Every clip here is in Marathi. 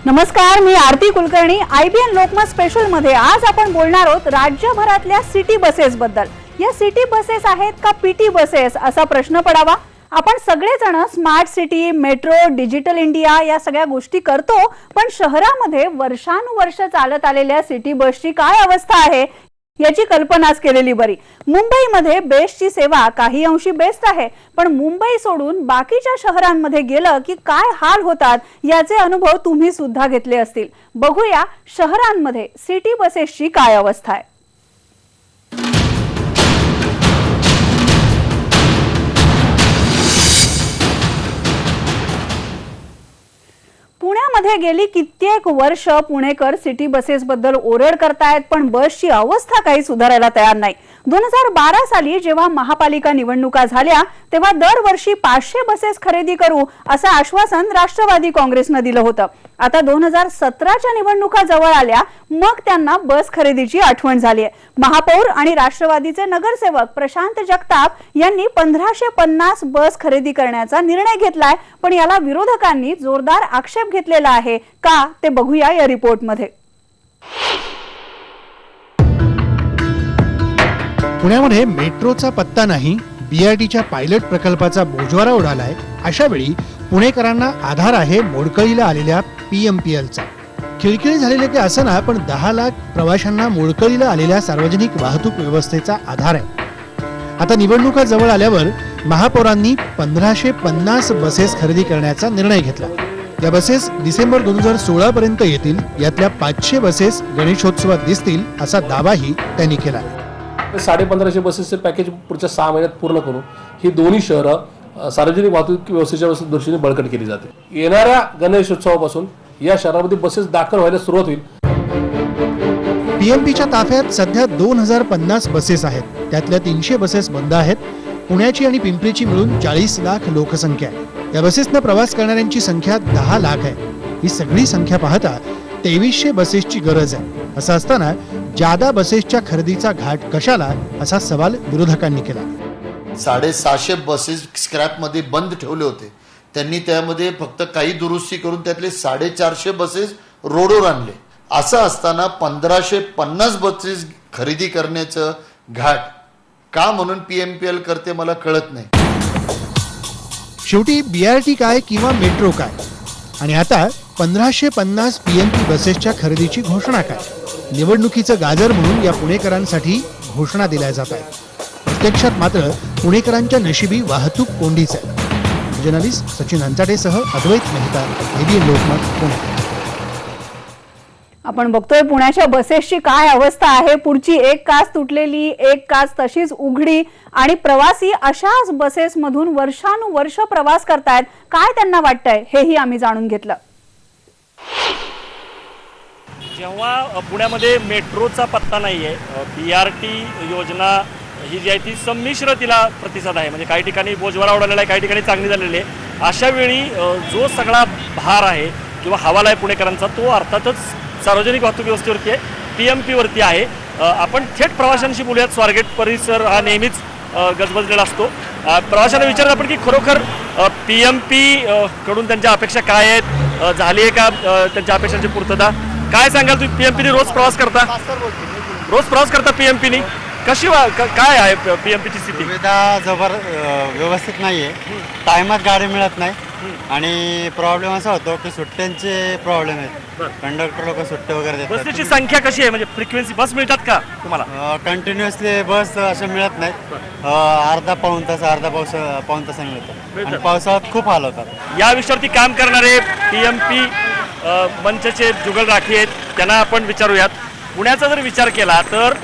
नमस्कार, मी आरती कुलकर्णी. IBN लोकमत स्पेशल मध्ये आज आपण बोलणार आहोत राज्यभरातल्या सिटी बसेस बद्दल. या सिटी बसेस आहेत का पीटी बसेस असा प्रश्न पडावा. आपण सगळेजण smart city, metro, digital India या सगळ्या गोष्टी करतो, पण शहरामध्ये वर्षानुवर्ष चालत आलेल्या सिटी बसची काय अवस्था आहे याची कल्पनाच केलेली बरी. मुंबईमध्ये बेस्टची सेवा काही अंशी बेस्ट आहे, पण मुंबई सोडून बाकीच्या शहरांमध्ये गेलं की काय हाल होतात याचे अनुभव तुम्ही सुद्धा घेतले असतील. बघूया शहरांमध्ये सिटी बसेसची काय अवस्था आहे. पुण्यामध्ये गेली कित्येक वर्ष पुणेकर सिटी बसेस बद्दल ओरड करतायत, पण बसची अवस्था काही सुधारायला तयार नाही. 2012 साली जेव्हा महापालिका निवडणुका झाल्या तेव्हा दरवर्षी 500 बसेस खरेदी करू असं आश्वासन राष्ट्रवादी काँग्रेसनं दिलं होतं. आता 2017च्या निवडणुका जवळ आल्या, मग त्यांना बस खरेदीची आठवण झाली आहे. महापौर आणि राष्ट्रवादीचे नगरसेवक प्रशांत जगताप यांनी 1550 बस खरेदी करण्याचा निर्णय घेतलाय, पण याला विरोधकांनी जोरदार आक्षेप घेतलेला आहे. का ते बघूया या रिपोर्टमध्ये. पुण्यामध्ये मेट्रोचा पत्ता नाही, BRTच्या पायलट प्रकल्पाचा बोजवारा उडालाय. अशा वेळी पुणेकरांना आधार आहे मोडकळीला आलेल्या PMPLचा. खिळखिळी झालेले की असं ना, पण 10 लाख प्रवाशांना मोडकळीला आलेल्या सार्वजनिक वाहतूक व्यवस्थेचा आधार आहे. आता निवडणुका जवळ आल्यावर महापौरांनी 1550 बसेस खरेदी करण्याचा निर्णय घेतला. या बसेस डिसेंबर 2016 पर्यंत येतील. यातल्या 500 बसेस गणेशोत्सवात दिसतील असा दावाही त्यांनी केला. 1550 बसेसचे पॅकेज पुढच्या 6 महिन्यात पूर्ण करून ही दोन्ही शहरं सार्वजनिक वाहतूक व्यवस्थेच्या दृष्टीने बळकट केली जाते. येणाऱ्या गणेशोत्सवापासून या शहरामध्ये बसेस दाखल व्हायला सुरुवात होईल. PMPच्या ताफ्यात सध्या 2050 बसेस आहेत. त्यातल्या 300 बसेस बंद आहेत. पुण्याची आणि पिंपरीची मिळून 40 लाख लोकसंख्या आहे. या बसेसनं प्रवास करणाऱ्यांची संख्या 10 लाख आहे. ही सगळी संख्या पाहता 2300 बसेसची गरज आहे. असं असताना जादा बसेसच्या खरेदीचा घाट कशाला असा सवाल विरोधकांनी केला. 750 बसेस स्क्रॅपमध्ये बंद ठेवले होते. त्यांनी त्यामध्ये फक्त काही दुरुस्ती करून त्यातले 450 बसेस रोडवर आणले. असं असताना 1550 बसेस खरेदी करण्याचं घाट का म्हणून PMPL करते मला कळत नाही. शेवटी BRT काय किंवा मेट्रो काय, आणि आता 1550 PMP बसेसच्या खरेदीची घोषणा काय. निवडणुकीचं गाजर म्हणून या पुणेकरांसाठी घोषणा दिल्या जात आहेत. प्रत्यक्षात मात्र पुणेकरांच्या नशिबी वाहतूक कोंडीच आहे. जर्नलिस्ट सचिन अंचाटेसह अद्वैत मेहता, IBN लोकमत, पुणे. आपण बघतोय पुण्याच्या बसेसची काय अवस्था आहे. पुढची एक काच तुटलेली, एक काच तशीच उघडी, आणि प्रवासी अशाच बसेसमधून वर्षानुवर्ष प्रवास करतायत. काय त्यांना वाटतंय हेही आम्ही जाणून घेतलं. जेव्हा पुण्यामध्ये मेट्रोचा पत्ता नाहीये, BRT योजना ही जी आहे ती संमिश्र तिला प्रतिसाद आहे. म्हणजे काही ठिकाणी बोजवारा उडालेला आहे, काही ठिकाणी चांगली झालेली आहे. अशा वेळी जो सगळा भार आहे किंवा हवाला आहे पुणेकरांचा, तो अर्थातच सार्वजनिक वाहतूक व्यवस्थेवरती आहे, PMPवरती आहे. आपण थेट प्रवाशांशी बोलूयात. स्वारगेट परिसर हा नेहमीच गजबजलेला असतो. प्रवाशांना विचारलं आपण की खरोखर PMP कडून त्यांच्या अपेक्षा काय आहेत, झाली आहे का त्यांच्या अपेक्षांची पूर्तता. काय सांगाल तुम्ही? PMPने रोज प्रवास करता PMPने कशी काय आहे PMPची स्थिती? सुविधा व्यवस्थित नाही आहे. टायमात गाडी मिळत नाही, आणि प्रॉब्लेम असा होतो की सुट्ट्यांचे प्रॉब्लेम आहेत. कंडक्टर लोक सुट्टे वगैरे देतात. बसची संख्या कशी आहे? म्हणजे फ्रिक्वेन्सी बस मिळतात का तुम्हाला? कंटिन्युअसली बस अशा मिळत नाहीत. अर्धा पाऊण तासाने मिळतात, आणि पावसाळ्यात खूप हाल होतात. या विषयावरती काम करणारे PMP मंचचे जुगल राखी आहेत, त्यांना आपण विचारूयात. पुण्याचा जर विचार केला तर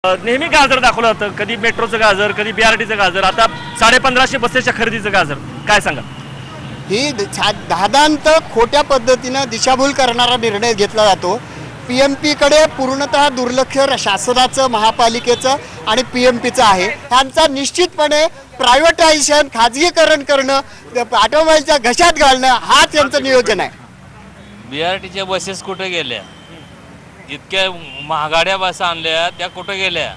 नेहमी गाजर दाखवलं जातं, कधी मेट्रोचं गाजर, कधी BRTचं गाजर, आता 1550 बसेसच्या खरेदीचं गाजर. काय सांगा? ही दादांत खोट्या पद्धतीनं दिशाभूल करणारा निर्णय घेतला जातो. PMPकडे पूर्णतः दुर्लक्ष शासनाचं, महापालिकेचं आणि PMPचं आहे. त्यांचा निश्चितपणे प्रायव्हेटायझेशन, खाजगीकरण करणं, ऑटोमोबाईलच्या घशात घालणं हा त्यांचं नियोजन आहे. BRTच्या बसेस कुठे गेल्या? इतक्या महागाड्या बस आणल्या, त्या कुठे गेल्या?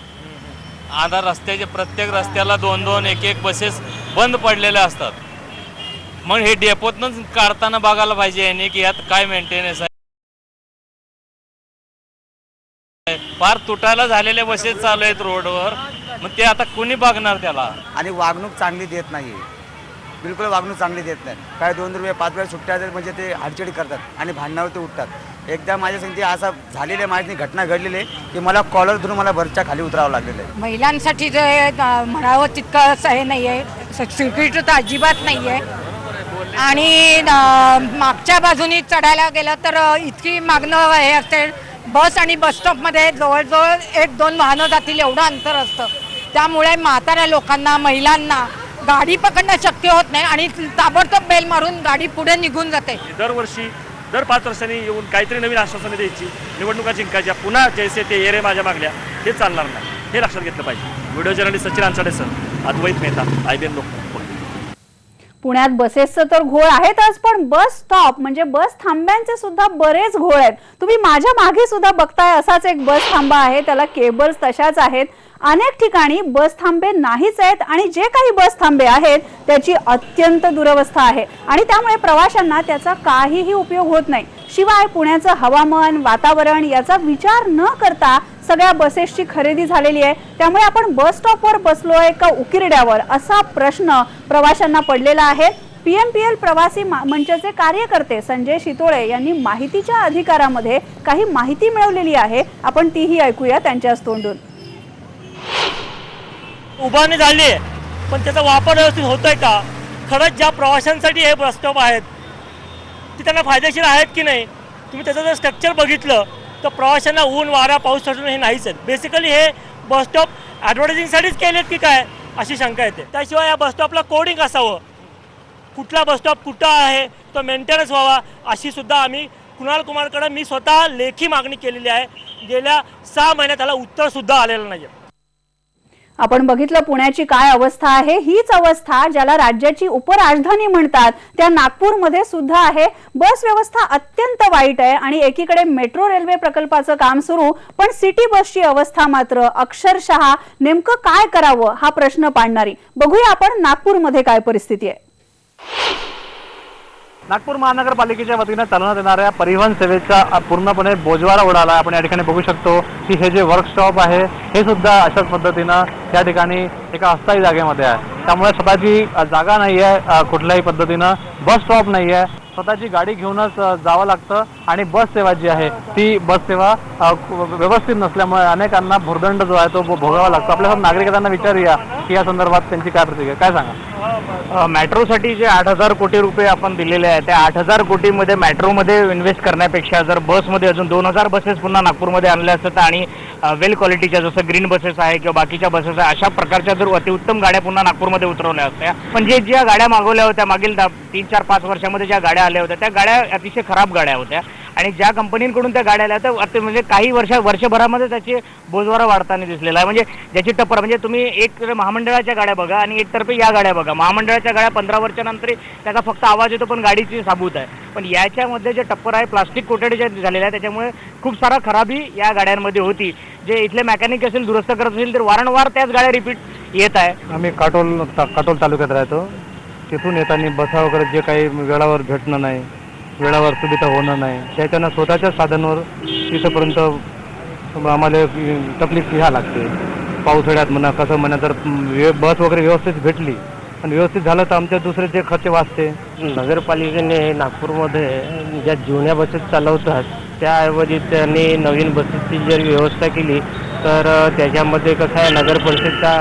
आता रस्त्याच्या प्रत्येक रस्त्याला 2-2, 1-1 बसेस बंद पडलेल्या असतात. मग हे डेपोतनंच काढताना बघायला पाहिजे याने की यात काय मेंटेनन्स आहे. फार तुटायला झालेले बसेस चालू आहेत रोडवर, मग ते आता कोणी बघणार त्याला. आणि वागणूक चांगली देत नाही, बिलकुल वागणूक चांगली देत नाही. काय 2 रुपये 5 वेळा सुट्ट्या देत म्हणजे ते हडचिडी करतात आणि भांडणावर ते उठतात. एकदा माझ्या संगती असं झालेले माझी घटना घडलेली आहे की मला कॉलर धरून मला भरच्या खाली उतरावं लागलेलं आहे. महिलांसाठी जे म्हणावं तितकं हे नाही आहे, सिक्युरिटी तर अजिबात नाही आहे. आणि मागच्या बाजूनी चढायला गेलं तर इतकी मागणं हे असते. बस आणि बसस्टॉपमध्ये जवळजवळ 1-2 वाहनं जातील एवढं अंतर असतं. त्यामुळे म्हाताऱ्या लोकांना, महिलांना गाडी पकडणं शक्य होत नाही आणि ताबडतोब बेल मारून गाडी पुढे निघून जाते. दरवर्षी दर 5 वर्षांनी येऊन काहीतरी नवीन आश्वासनं द्यायची, निवडणुका जिंकायच्या, पुन्हा जैसे ते येरे माझ्या मागल्या, हे चालणार नाही. हे लक्षात घेतलं पाहिजे. व्हिडिओ जर्नलिस्ट सचिन अंचाडेसह अद्वैत मेहता, IBN लोकमत. पुण्यात बसेसचं तर घोळ आहेतच, पण बस स्टॉप म्हणजे बस थांब्यांचे सुद्धा बरेच घोळ आहेत. तुम्ही माझ्या मागे सुद्धा बघताय असाच एक बस थांबा आहे, त्याला केबल्स तशाच आहेत. अनेक ठिकाणी बस थांबे नाहीच आहेत आणि जे काही बस थांबे आहेत त्याची अत्यंत दुरवस्था आहे आणि त्यामुळे प्रवाशांना त्याचा काहीही उपयोग होत नाही. शिवाय पुण्याचं हवामान, वातावरण याचा विचार न करता सगळ्या बसेसची खरेदी झालेली आहे. त्यामुळे आपण बस स्टॉपवर बसलोय का उकिरड्यावर असा प्रश्न प्रवाशांना पडलेला आहे. PMPL प्रवासी मंचचे कार्यकर्ते संजय शितोळे यांनी माहितीच्या अधिकारामध्ये काही माहिती मिळवलेली आहे. आपण तीही ऐकूया त्यांच्याच तोंडून. उभारणी झाली आहे, पण त्याचा वापर व्यवस्थित होतोय का? खरंच ज्या प्रवाशांसाठी हे बस स्टॉप आहेत ते त्यांना फायदेशीर आहेत की नाही? तुम्ही त्याचं जर स्ट्रक्चर बघितलं तर प्रवाशांना ऊन, वारा, पाऊस चढून हे नाहीच आहेत. बेसिकली हे बस स्टॉप ॲडव्हर्टायझिंगसाठीच केलेत की काय अशी शंका येते. त्याशिवाय या बस स्टॉपला कोडिंग असावं, कुठला बस स्टॉप कुठं आहे तो मेंटेनन्स व्हावा, अशी सुद्धा आम्ही कुणाल कुमारकडे मी स्वतः लेखी मागणी केलेली आहे. गेल्या 6 महिन्यात त्याला उत्तर सुद्धा आलेलं नाही. आपण बघितलं पुण्याची काय अवस्था आहे. हीच अवस्था ज्याला राज्याची उपराजधानी म्हणतात त्या नागपूरमध्ये सुद्धा आहे. बस व्यवस्था अत्यंत वाईट आहे आणि एकीकडे मेट्रो रेल्वे प्रकल्पाचं काम सुरू, पण सिटी बसची अवस्था मात्र अक्षरशः नेमकं काय करावं हा प्रश्न पाडणारी. बघूया आपण नागपूरमध्ये काय परिस्थिती आहे. नागपूर महानगरपालिकेच्या वतीनं चालवण्यात येणाऱ्या परिवहन सेवेचा पूर्णपणे बोजवारा उडाला. आपण या ठिकाणी बघू शकतो की हे जे वर्कशॉप आहे हे सुद्धा अशाच पद्धतीनं या ठिकाणी एका अस्थायी जागेमध्ये आहे. त्यामुळे स्वतःची जागा नाही आहे, कुठल्याही पद्धतीनं बस स्टॉप नाही आहे. स्वतःची गाडी घेऊनच जावं लागतं आणि बस सेवा जी आहे ती बस सेवा व्यवस्थित नसल्यामुळे अनेकांना भुर्दंड जो आहे तो भोगावा लागतो. आपल्यासोबत नागरिकांना विचारूया की या संदर्भात त्यांची काय प्रतिक्रिया, काय सांगा. मेट्रोसाठी जे 8,000 कोटी रुपये आपण दिलेले आहे त्या 8,000 कोटीमध्ये मेट्रोमध्ये इन्व्हेस्ट करण्यापेक्षा जर बसमध्ये अजून 2,000 बसेस पुन्हा नागपूरमध्ये आणल्या असतात आणि वेल क्वालिटीच्या जसं ग्रीन बसेस आहे किंवा बाकीच्या बसेस आहे अशा प्रकारच्या जर अतिउत्तम गाड्या पुन्हा नागपूरमध्ये उतरवल्या असत्या. पण ज्या गाड्या मागवल्या होत्या मागील 3-4-5 वर्षामध्ये ज्या गाड्या आल्या होत्या त्या गाड्या अतिशय खराब गाड्या होत्या आणि ज्या कंपनीकडून त्या गाड्या आल्या तर म्हणजे काही वर्षभरामध्ये त्याचे बोजवारा वाढताना दिसलेला आहे. म्हणजे ज्याची टप्पर म्हणजे तुम्ही एक महामंडळाच्या गाड्या बघा आणि एक तर्फे या गाड्या बघा. महामंडळाच्या गाड्या 15 वर्षानंतर त्याचा फक्त आवाज येतो पण गाडीची साबूत आहे. पण याच्यामध्ये जे टप्पर आहे प्लास्टिक कोटेड जे झालेलं आहे त्याच्यामुळे खूप सारा खराबी या गाड्यांमध्ये होती. जे इथले मेकॅनिक असेल दुरुस्त करत असेल तर वारंवार त्याच गाड्या रिपीट येत आहे. आम्ही काटोल तालुक्यात राहतो. तिथून येताना बसा वगैरे जे काही वेळावर भेटणं नाही, वेळावर सुविधा होणं नाही, त्याच्यानं स्वतःच्या साधनावर तिथंपर्यंत आम्हाला तकलीफ घ्यावी लागते. पावसाळ्यात म्हणा कसं म्हणा जर बस वगैरे व्यवस्थित भेटली आणि व्यवस्थित झालं तर आमच्या दुसरे जे खर्च वाचते. नगरपालिकेने नागपूरमध्ये ज्या जुन्या बसेस चालवतात त्याऐवजी त्यांनी नवीन बसेसची जर व्यवस्था केली तर त्याच्यामध्ये कसं आहे नगर परिषदचा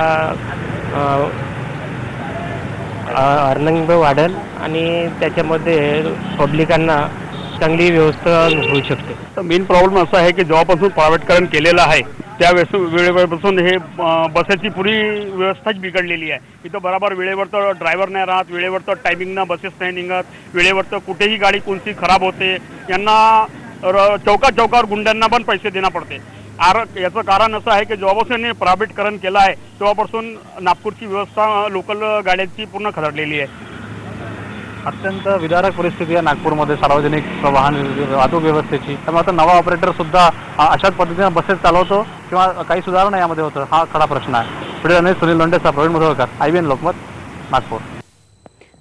अर्निंग वाढेल आणि त्याच्यामध्ये पब्लिकांना चांगली व्यवस्था होऊ शकते. तर मेन प्रॉब्लेम असा आहे की जेव्हापासून प्रायव्हेटकरण केलेलं आहे त्या वेळेपासून हे बसेसची पुरी व्यवस्थाच बिघडलेली आहे. इथं बरोबर वेळेवर तर ड्रायव्हर नाही राहत, वेळेवर तर टायमिंगनं बसेस नाही निघत, वेळेवर तर कुठेही गाडी कोणती खराब होते. यांना चौकावर गुंड्यांना पण पैसे देणं पडते. याचं कारण असं आहे की जेव्हापासून प्रायव्हेटकरण केलं आहे तेव्हापासून नागपूरची व्यवस्था लोकल गाड्यांची पूर्ण खरडलेली आहे. अत्यंत विदारक परिस्थिती आहे नागपूरमध्ये सार्वजनिक वाहन वाहतूक व्यवस्थेची. त्यामुळे आता नवा ऑपरेटर सुद्धा अशाच पद्धतीने बसेस चालवतो किंवा काही सुधारणा यामध्ये होतं हा खरा प्रश्न आहे. पुढे सुनील लोंढे, प्रवीण मुधोळकर, IBN लोकमत, नागपूर.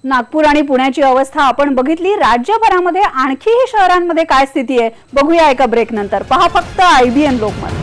नागपूर आणि पुण्याची अवस्था आपण बघितली. राज्यभरामध्ये आणखीही शहरांमध्ये काय स्थिती आहे बघूया एका ब्रेक नंतर. पहा फक्त IBN लोकमत.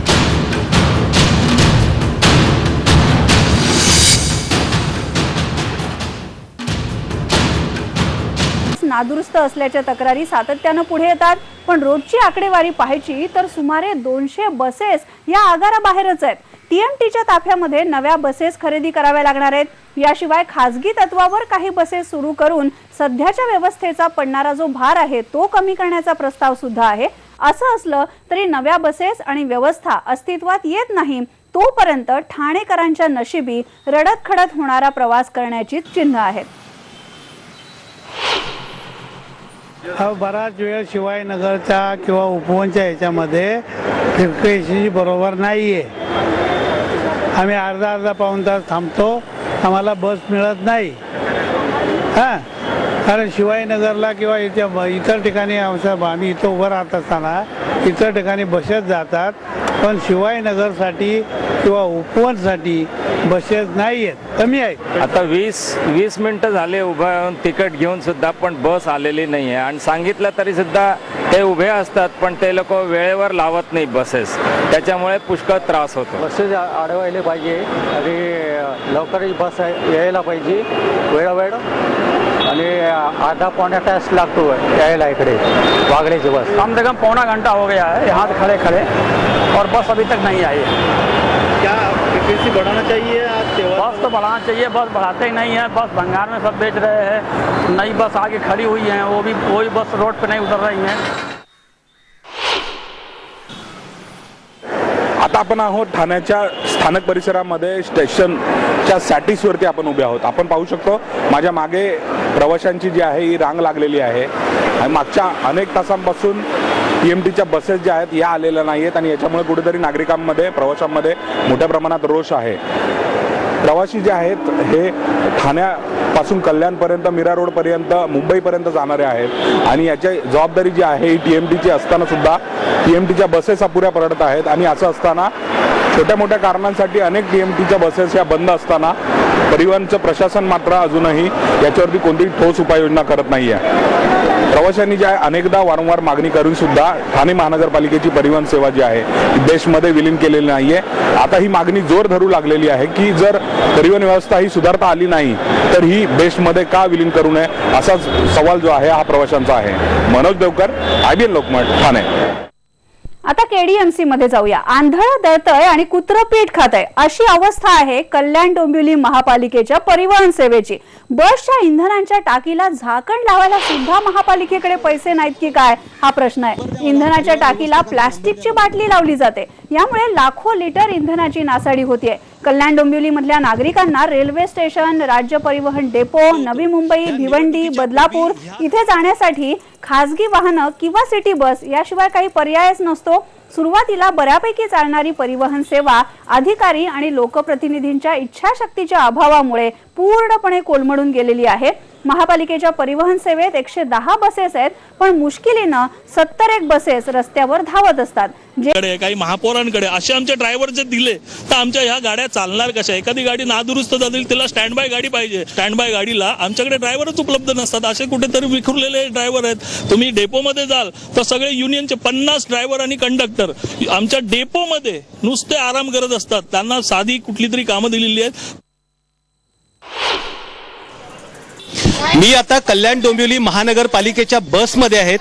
नादुरुस्त असल्याच्या तक्रारी सातत्यानं पुढे येतात, पण रोजची आकडेवारी पाहायची तर सुमारे 200 बसेस या आगाराबाहेरच आहेत. TMTच्या ताफ्यामध्ये नव्या बसेस खरेदी कराव्या लागणार आहेत. याशिवाय खासगी तत्वावर काही बसेस सुरू करून सध्याच्या व्यवस्थेचा पडणारा जो भार आहे तो कमी करण्याचा प्रस्ताव सुद्धा आहे. असं असलं तरी नव्या बसेस आणि व्यवस्था अस्तित्वात येत नाही तोपर्यंत ठाणेकरांच्या नशिबी रडत खडत होणारा प्रवास करण्याची चिन्ह आहेत. बराच वेळ शिवाजीनगरच्या किंवा उपवनच्या ह्याच्यामध्ये फिरकशी बरोबर नाही आहे. आम्ही अर्धा पाऊण तास थांबतो, आम्हाला बस मिळत नाही. कारण शिवाजीनगरला किंवा इतर ठिकाणी आम्ही इथं उभं राहत असताना इतर ठिकाणी बसेस जातात, पण शिवाजीनगरसाठी किंवा उपवनसाठी बसेस नाही आहेत, कमी आहेत. आता 20 मिनिटं झाले उभं राहून तिकीट घेऊन सुद्धा पण बस आलेली नाही आहे. आणि सांगितलं तरी सुद्धा ते उभे असतात, पण ते लोक वेळेवर लावत नाही बसेस. त्याच्यामुळे पुष्कळ त्रास होतो. बसेस अडवायला पाहिजे आणि लवकरच बस यायला पाहिजे वेळोवेळ. आणि आधा पौना तास लागतो यायला इकडे वागड़े की बस. कम से कम पौना घंटा हो गया है यहाँ खड़े खड़े और बस अभी तक नहीं आई है. क्या फ्रीक्वेंसी बढ़ाना चाहिए? बस तो बढ़ाना चाहिए, बस बढ़ाते ही नहीं है. बस भंगार में सब बेच रहे हैं. नई बस आगे खड़ी हुई है, वो भी कोई बस रोड पे नहीं उतर रही है. आता आपण आहोत ठाण्याच्या स्थानक परिसरामध्ये स्टेशनच्या सॅटिसवरती आपण उभे आहोत. आपण पाहू शकतो माझ्या मागे प्रवाशांची जी आहे ही रांग लागलेली आहे आणि मागच्या अनेक तासांपासून TMTच्या बसेस ज्या आहेत या आलेल्या नाही आहेत आणि याच्यामुळे कुठेतरी नागरिकांमध्ये प्रवाशांमध्ये मोठ्या प्रमाणात रोष आहे. प्रवासी जे आहेत हे ठाण्यापासून कल्याणपर्यंत, मीरा रोडपर्यंत, मुंबईपर्यंत जाणारे आहेत आणि याची जबाबदारी जी आहे ही TMTची असताना सुद्धा TMTच्या बसेस अपुऱ्या पडत आहेत. आणि असं असताना छोट्या मोठ्या कारणांसाठी अनेक TMTच्या बसेस या बंद असताना परिवहनचं प्रशासन मात्र अजूनही याच्यावरती कोणतीही ठोस उपाययोजना करत नाही आहे. प्रवाशांनी ज्या अनेकदा वारंवार मागणी करून सुद्धा ठाणे महानगरपालिकेची परिवहन सेवा जी आहे ती बेस्टमध्ये विलीन केलेली नाहीये. आता ही मागणी जोर धरू लागलेली आहे की जर परिवहन व्यवस्था ही सुधारता आली नाही तर ही बेस्टमध्ये का विलीन करू नये असा सवाल जो आहे हा प्रवाशांचा आहे. मनोज देवकर, IBN लोकमत, ठाणे. आता KDMC मध्ये जाऊया. आंधळ दळतय आणि कुत्रं पीठ खातय अशी अवस्था आहे कल्याण डोंबिवली महापालिकेच्या परिवहन सेवेची. बसच्या इंधनाच्या टाकीला झाकण लावायला सुद्धा महापालिकेकडे पैसे नाहीत की काय हा प्रश्न आहे. इंधनाच्या टाकीला प्लास्टिकची बाटली लावली जाते, यामुळे लाखो लिटर इंधनाची नासाडी होतीये. कल्याण डोंबिवली मधल्या नागरिकांना रेल्वे स्टेशन, राज्य परिवहन डेपो, नवी मुंबई, भिवंडी, बदलापूर इथे जाण्यासाठी खासगी वाहनं किंवा सिटी बस याशिवाय काही पर्यायच नसतो. सुरुवातीला बऱ्यापैकी चालणारी परिवहन सेवा अधिकारी आणि लोकप्रतिनिधींच्या इच्छाशक्तीच्या अभावामुळे पूर्णपणे कोलमडून गेलेली आहे. महापालिकेच्या परिवहन सेवेत 110 बसेस आहेत, पण मुश्किलीनं 71 बसेस रस्त्यावर धावत असतात. काही महापौरांकडे असे आमचे ड्रायव्हर जर दिले तर आमच्या ह्या गाड्या चालणार कशा? एखादी गाडी नादुरुस्त झाली त्याला स्टँड बाय गाडी पाहिजे. स्टँड बाय गाडीला आमच्याकडे ड्रायव्हरच उपलब्ध नसतात. असे कुठेतरी विखुरलेले ड्रायव्हर आहेत. तुम्ही डेपोमध्ये जाल तर सगळे युनियनचे 50 ड्रायव्हर आणि कंडक्टर आमच्या डेपोमध्ये नुसते आराम करत असतात. त्यांना साधी कुठली तरी कामं दिलेली आहेत. मी आता कल्याण डोंबिवली महानगरपालिकेच्या बसमध्ये आहेत.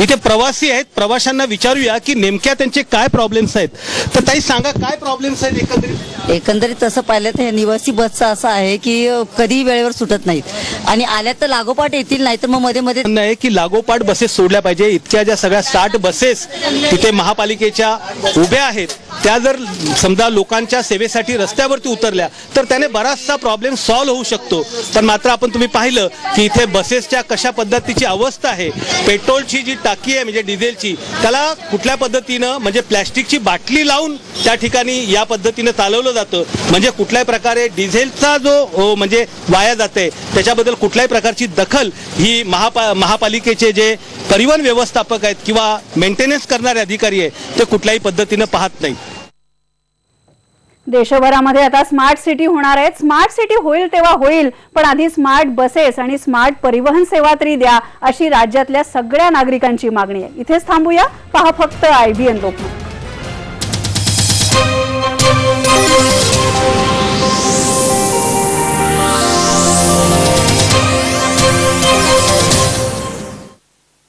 इथे प्रवासी आहेत, प्रवाशांना विचारूया की नेमक्या त्यांचे काय प्रॉब्लेम्स आहेत. तर ताई सांगा काय प्रॉब्लेम्स आहेत एकंदरीत तसं पाहिलं तर निवासी बसचं असं आहे की कधी वेळेवर सुटत नाहीत आणि आल्या तर लागोपाठ येतील, नाही तर मग मध्ये मध्ये नाही की लागोपाठ बसेस सोडल्या पाहिजे. इतक्या ज्या सगळ्या 60 बसेस तिथे महापालिकेच्या उभ्या आहेत त्या जर समजा लोकांच्या सेवेसाठी रस्त्यावरती उतरल्या तर त्याने बराचसा प्रॉब्लेम सॉल्व्ह होऊ शकतो. पण मात्र आपण तुम्ही पाहिलं की इथे बसेसच्या कशा पद्धतीची अवस्था आहे. पेट्रोलची जी टाकी आहे म्हणजे डिझेलची त्याला कुठल्या पद्धतीनं म्हणजे प्लॅस्टिकची बाटली लावून त्या ठिकाणी या पद्धतीनं चालवलं जातं. म्हणजे कुठल्याही प्रकारे डिझेलचा जो म्हणजे वाया जाते त्याच्याबद्दल कुठल्याही प्रकारची दखल ही महापालिकेचे जे परिवहन व्यवस्थापक आहेत किंवा मेंटेनन्स करणारे अधिकारी आहेत ते कुठल्याही पद्धतीनं पाहत नाहीत. देशभरामध्ये आता स्मार्ट सिटी होणार आहेत. स्मार्ट सिटी होईल तेव्हा होईल, पण आधी स्मार्ट बसेस आणि स्मार्ट परिवहन सेवा तरी द्या, अशी राज्यातल्या सगळ्या नागरिकांची मागणी आहे. इथेच थांबूया. पहा फक्त IBN लोकमत.